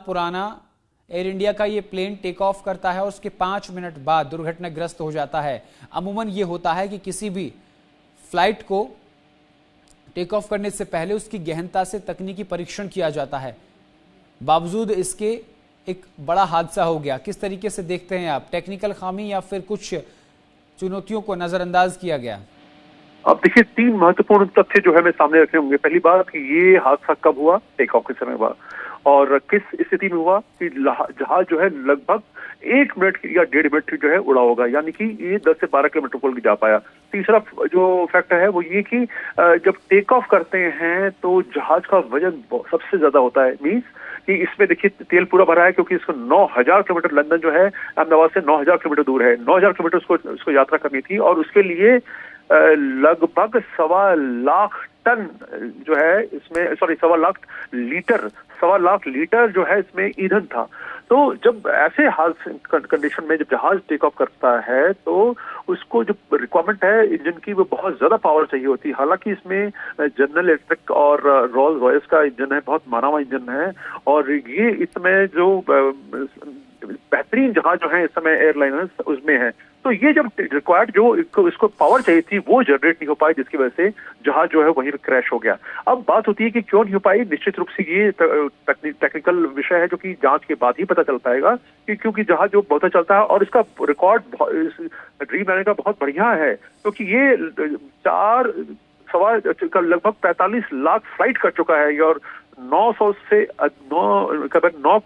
पुराना air India का ये प्लेन टेक ऑफ करता है और उसके 5 मिनट बाद दुर्घटनाग्रस्त हो जाता है। अमूमन ये होता है कि किसी भी फ्लाइट को टेक ऑफ करने से पहले उसकी गहनता से तकनीकी परीक्षण किया जाता है। बावजूद इसके एक बड़ा हादसा हो गया। किस तरीके से देखते हैं आप, टेक्निकल खामी या फिर कुछ चुनौतियों को नजरअंदाज किया गया? अब देखिए, 3 महत्वपूर्ण तथ्य जो है मैं सामने रखने होंगे। पहली बात कि ये हादसा कब हुआ, टेक ऑफ के समय हुआ, और किस स्थिति में हुआ कि जहाज जो है लगभग 1 मिनट या 1.5 मिनट जो है उड़ा होगा, यानी कि ये 10 से 12 किलोमीटर पर जा पाया। तीसरा जो फैक्टर है वो ये कि जब टेक ऑफ करते हैं तो जहाज का वजन सबसे ज्यादा होता है। मीन्स कि इसमें देखिए तेल पूरा भरा है, क्योंकि इसको 9000 किलोमीटर, लंदन जो है अहमदाबाद से 9000 किलोमीटर दूर है, 9000 किलोमीटर उसको यात्रा करनी थी, और उसके लिए लगभग 1.25 टन जो है इसमें, सॉरी 1.25 लीटर जो है इसमें ईंधन था। तो जब ऐसे कंडीशन में जब जहाज टेक ऑफ करता है तो उसको जो रिक्वायरमेंट है इंजन की, वो बहुत ज्यादा पावर चाहिए होती है। हालांकि इसमें जनरल इलेक्ट्रिक और रोल्स रॉयस का इंजन है, बहुत माना हुआ इंजन है, और ये इसमें जो बेहतरीन जहाज जो है इस समय एयरलाइनर्स उसमें है। तो ये जब रिक्वायर्ड जो इसको पावर चाहिए थी वो जनरेट नहीं हो पाई, जिसकी वजह से जहाज जो है वहीं क्रैश हो गया। अब बात होती है कि क्यों नहीं हो पाई। निश्चित रूप से ये टेक्निकल विषय है जो कि जांच के बाद ही पता चल पाएगा, कि क्योंकि जहाज जो बहुत चलता है और इसका रिकॉर्ड ड्रीम लाइनर का बहुत बढ़िया है, क्योंकि ये लगभग 45 लाख फ्लाइट कर चुका है, और 9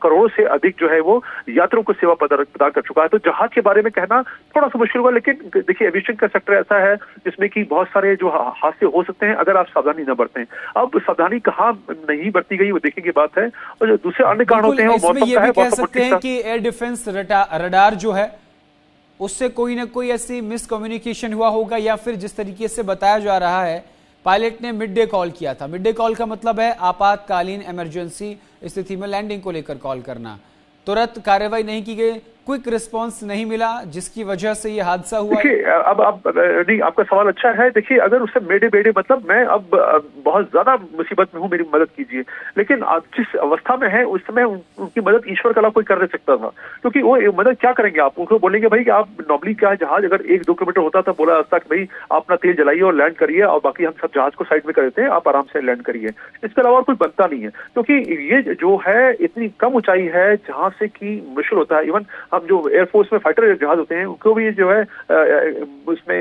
करोड़ से अधिक जो है वो यात्रियों को सेवा प्रदान कर चुका है। तो जहाज के बारे में कहना थोड़ा सा मुश्किल होगा, लेकिन देखिए एविएशन का सेक्टर ऐसा है जिसमें कि बहुत सारे जो हादसे हो सकते हैं अगर आप सावधानी न बरतें। अब सावधानी कहाँ नहीं बरती गई वो देखने की बात है, और जो दूसरे अन्य कारण होते हैं वो मौसम का है। कह सकते हैं कि एयर डिफेंस रडार जो है उससे कोई ना कोई ऐसी मिसकम्युनिकेशन हुआ होगा, या फिर जिस तरीके से बताया जा रहा है पायलट ने मिड डे कॉल किया था। मिड डे कॉल का मतलब है आपातकालीन इमरजेंसी स्थिति में लैंडिंग को लेकर कॉल करना। तुरंत कार्रवाई नहीं की गई, क्विक रिस्पांस नहीं मिला, जिसकी वजह से ये हादसा हुआ। देखिए अब नहीं, आपका सवाल अच्छा है। देखिए अगर उससे मेडे मतलब मैं अब बहुत ज्यादा मुसीबत में हूँ, मेरी मदद कीजिए, लेकिन आप जिस अवस्था में है उस समय उनकी मदद ईश्वर के अलावा कोई कर नहीं सकता था, क्योंकि वो मदद क्या करेंगे। आप उनको बोलेंगे भाई कि आप नॉर्मली क्या जहाज अगर 1-2 किलोमीटर होता था, बोला जाता कि भाई आप अपना तेल जलाइए और लैंड करिए, और बाकी हम सब जहाज को साइड में कर देते हैं, आप आराम से लैंड करिए। इसके अलावा कोई बनता नहीं है, क्योंकि ये जो है इतनी कम ऊंचाई है जहां से कि मुश्किल होता है। इवन हम जो एयरफोर्स में फाइटर जहाज होते हैं उनको भी जो है उसमें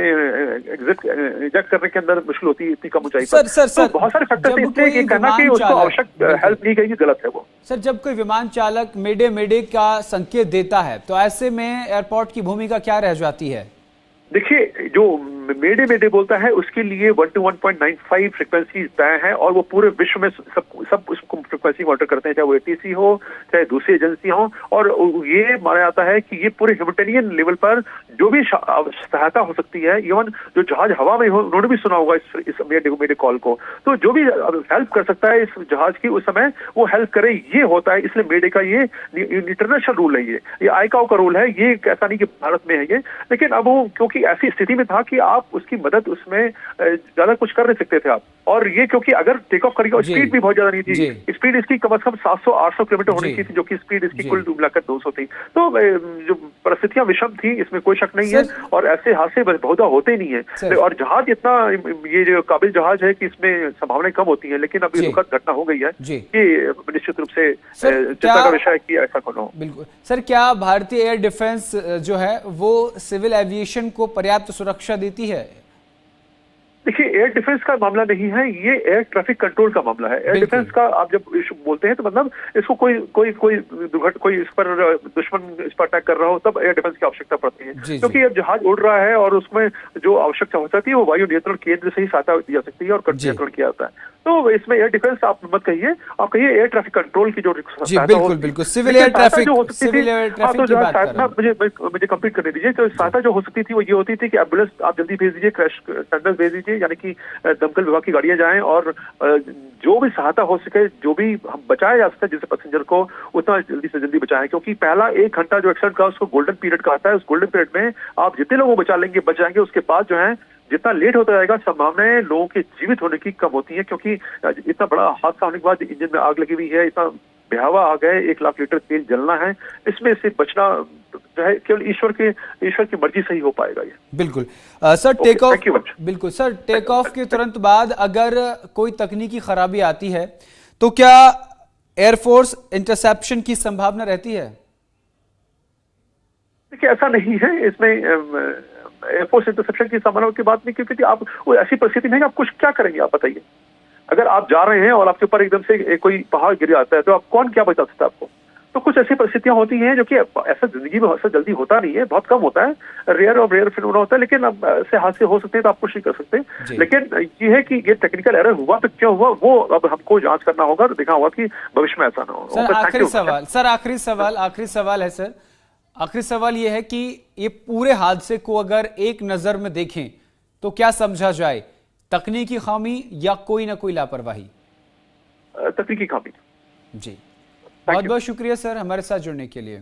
इजेक्ट करने के अंदर मुश्किल होती है, इतनी कम ऊंचाई पर। तो बहुत सारे फैक्टर थे, ये कहना कि उसको आवश्यक हेल्प नहीं करेगी गलत है वो। सर, जब कोई विमान चालक मेडे का संकेत देता है तो ऐसे में एयरपोर्ट की भूमिका क्या रह जाती है? देखिए जो मेडे बोलता है उसके लिए 1 to 1.95 फ्रिक्वेंसी तय है, और वो पूरे विश्व में सब उसको फ्रिक्वेंसी मॉनिटर करते हैं, चाहे वो एटीसी हो चाहे दूसरी एजेंसी हो। और ये माना जाता है कि ये पूरे ह्यूमैनिटेरियन लेवल पर जो भी सहायता हो सकती है, इवन जो जहाज हवा में हो उन्होंने भी सुना होगा इस मेडे कॉल को, तो जो भी हेल्प कर सकता है इस जहाज की उस समय वो हेल्प करे, ये होता है। इसलिए मेडे का ये इंटरनेशनल रूल है, ये आईकाओ का रूल है, ये ऐसा नहीं कि भारत में है ये। लेकिन अब वो क्योंकि ऐसी स्थिति में था कि आप उसकी मदद उसमें ज्यादा कुछ कर नहीं सकते थे आप, और ये क्योंकि अगर टेक ऑफ करेगा, स्पीड भी बहुत ज्यादा नहीं थी, स्पीड इसकी कम से कम 700-800 किलोमीटर होनी थी, जो कि स्पीड इसकी कुल मिलाकर 200 थी। तो जो परिस्थितियां विषम थी इसमें कोई शक नहीं है, और ऐसे हादसे बहुत होते ही नहीं है। और जहाज इतना, ये जो काबिल जहाज है कि इसमें संभावनाएं कम होती है, लेकिन अब ये दुखद घटना हो गई है कि निश्चित रूप से चिंता का विषय है कि ऐसा कौन हो। बिल्कुल सर, क्या भारतीय एयर डिफेंस जो है वो सिविल एविएशन को पर्याप्त सुरक्षा देती है? देखिए एयर डिफेंस का मामला नहीं है, ये एयर ट्रैफिक कंट्रोल का मामला है। एयर डिफेंस का आप जब बोलते हैं तो मतलब इसको कोई इस पर दुश्मन इस पर अटैक कर रहा हो तब एयर डिफेंस की आवश्यकता पड़ती है, क्योंकि अब जहाज उड़ रहा है और उसमें जो आवश्यकता हो सकती है वो वायु नियंत्रण केंद्र से ही सहायता दी जा सकती है और नियंत्रण किया जाता है। तो इसमें एयर डिफेंस आप मत कहिए, आप कहिए एयर ट्रैफिक कंट्रोल की जो बिल्कुल सिविल एयर ट्रैफिक की बात कर रहा हूं। मुझे कंप्लीट करने दीजिए। तो सहायता जो हो सकती थी वो ये होती थी कि एम्बुलेंस आप जल्दी भेज दीजिए, क्रैश टेंडर्स भेज दीजिए, यानी कि दमकल विभाग की गाड़ियां जाएं और जो भी सहायता हो सके, जो भी बचाया जा सकता है जिससे पैसेंजर को, उतना जल्दी से जल्दी बचाएं। क्योंकि पहला 1 घंटा जो एक्सीडेंट का उसको गोल्डन पीरियड कहता है, उस गोल्डन पीरियड में आप जितने लोगों को बच जाएंगे, उसके बाद जो है जितना लेट होता जाएगा संभावनाएं लोगों के जीवित होने की कम होती है, क्योंकि इतना बड़ा हादसा होने के बाद इंजन में आग लगी हुई है, इतना बेहवा आ गए, 1 लाख लीटर तेल जलना है, इसमें से बचना जो है केवल ईश्वर की मर्जी से ही हो पाएगा ये। बिल्कुल सर, टेक ऑफ, बिल्कुल सर, टेक ऑफ के तुरंत बाद अगर कोई तकनीकी खराबी आती है तो क्या एयरफोर्स इंटरसेप्शन की संभावना रहती है? देखिए ऐसा नहीं है, इसमें एयरफोर्स इंटरसेप्शन की संभावना की बात नहीं, क्योंकि आप वो ऐसी परिस्थिति में आप कुछ क्या करेंगे, आप बताइए। अगर आप जा रहे हैं और आपके ऊपर एकदम से कोई पहाड़ गिर जाता है तो आप कौन क्या बचा सकता है आपको? तो कुछ ऐसी परिस्थितियां होती हैं जो कि ऐसा जिंदगी में ऐसा जल्दी होता नहीं है, बहुत कम होता है, रेयर फिनोमेना होता है, लेकिन अब ऐसे हादसे हो सकते हैं तो आप कुछ नहीं कर सकते। लेकिन ये है कि ये टेक्निकल एरर हुआ तो क्यों हुआ, वो अब हमको जांच करना होगा, तो देखना होगा कि भविष्य में ऐसा ना हो। सर आखिरी सवाल है सर, आखिरी सवाल ये है कि ये पूरे हादसे को अगर एक नजर में देखें तो क्या समझा जाए, तकनीकी खामी या कोई ना कोई लापरवाही? तकनीकी खामी। जी, बहुत बहुत शुक्रिया सर हमारे साथ जुड़ने के लिए।